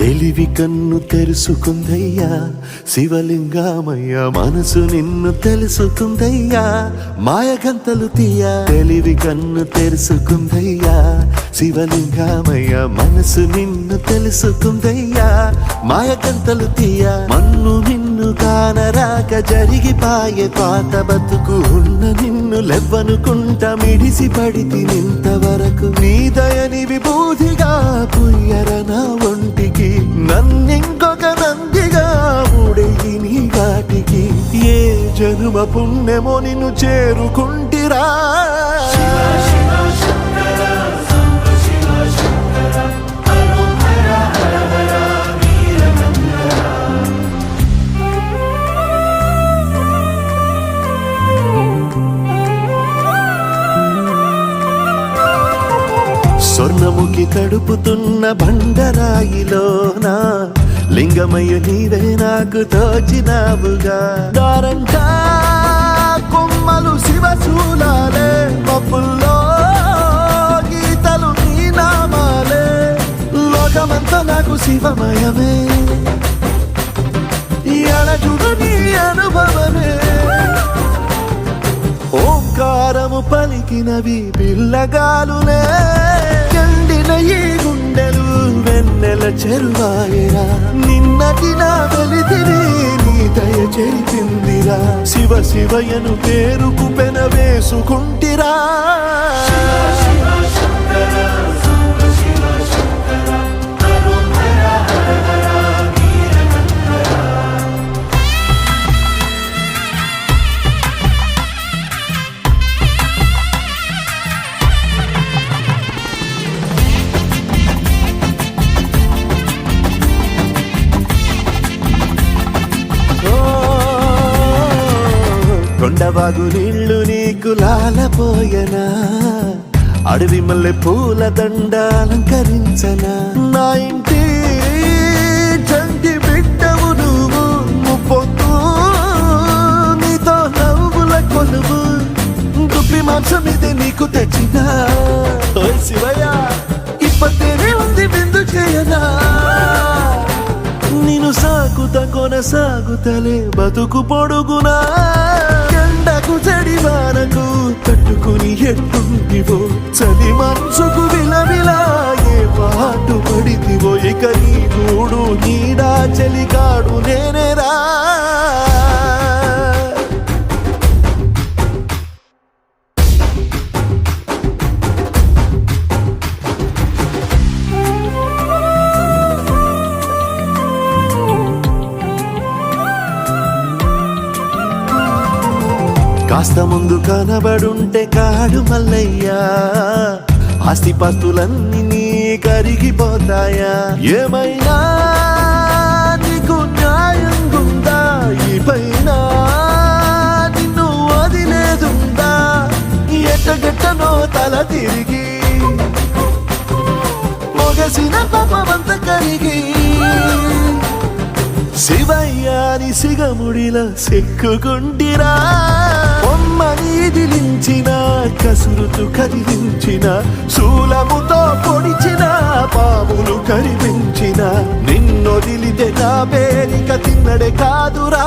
తెలివి కన్ను తెరుసుకుందయ్యా శివలింగమయ్య, మనసు నిన్ను తెలుసుకుందయ్యా మాయగంతలు తీయ. తెలివి కన్ను తెరుసుకుందయ్యా శివలింగమయ్య, మనసు నిన్ను తెలుసుకుందయ్యా మాయగంతలు తీయ. మన్ను నిన్ను కానరాక జరిగిపాయే పాత బతుకు, ఉన్న నిన్ను లెవ్వనుకుంట మిడిసి పడితి నింతవరకు. నీ దయని విభూతిగా పుయ్యర నా ఒంటికి, నన్నింకొక నందిగా ఊడెయ్యి నీ వాటికి. ఏ జనుమ పుణ్యమో నిన్ను చేరుకుంటిరా. స్వర్ణముఖి తడుపుతున్న బండరాయిలోనా లింగమయ్య నీవే నాకు తోచినావుగా. దారంగా కొమ్మలు శివశూలాలే, మబ్బుల్లో గీతలు నీ నామాలే. లోకమంతా నాకు శివమయమే, అడగుడు నీ అనుభవమే. ఓంకారము పలికినవి పిల్లగాలులే, ఎండిన ఈ గుండెలు వెన్నెల చెరువాయరా. నిన్నటి నా వెలితిని నీ దయ చెరిపిందిరా. శివ శివయను పేరుకు పెన వేసుకుంటిరా. కొండవాగు నీళ్లు నీకు లాలపోయనా, అడవి మల్లె పూల దండ అలంకరించనా. నా ఇంటి చంటి బిడ్డవు నువ్వు, ముప్పొద్దు నీతో నవ్వుల కొలువు. గుప్పి మాంసం ఇది నీకు తెచ్చినా. ఓ శివయ్య ఇప్పటినే ఉంది బిందు చేయనా. నిన్ను సాగుత కొనసాగుతలే బతుకు పొడుగునా. ఎండకు చెడివానకు తట్టుకుని ఎట్టుంటివో, చలి మనసుకు విలవిలా ఏ పాటు పడితివో. ఇక నీ గూడు నీడా చెలికాడు నేనేరా. కాస్త ముందు కనబడుంటే కాడు మల్లయ్యా, ఆస్తిపాస్తులన్నీ నీ కరిగిపోతాయా. ఏమైనా నీకు న్యాయం గుందా, ఈ పైన నిన్ను వదిలేదుందా. ఎట్టగట్టనో తల తిరిగి మొగసిన పాపమంత కరిగి. శివయ్యాని సిగముడిలా సిక్కుకుంటిరా. నీదిలించిన కసురుతు కదిలించిన, శూలముతో పొడిచిన పాములు కరిపించిన. నిన్నొదిలితే నా పేరిక తిన్నడే కాదురా.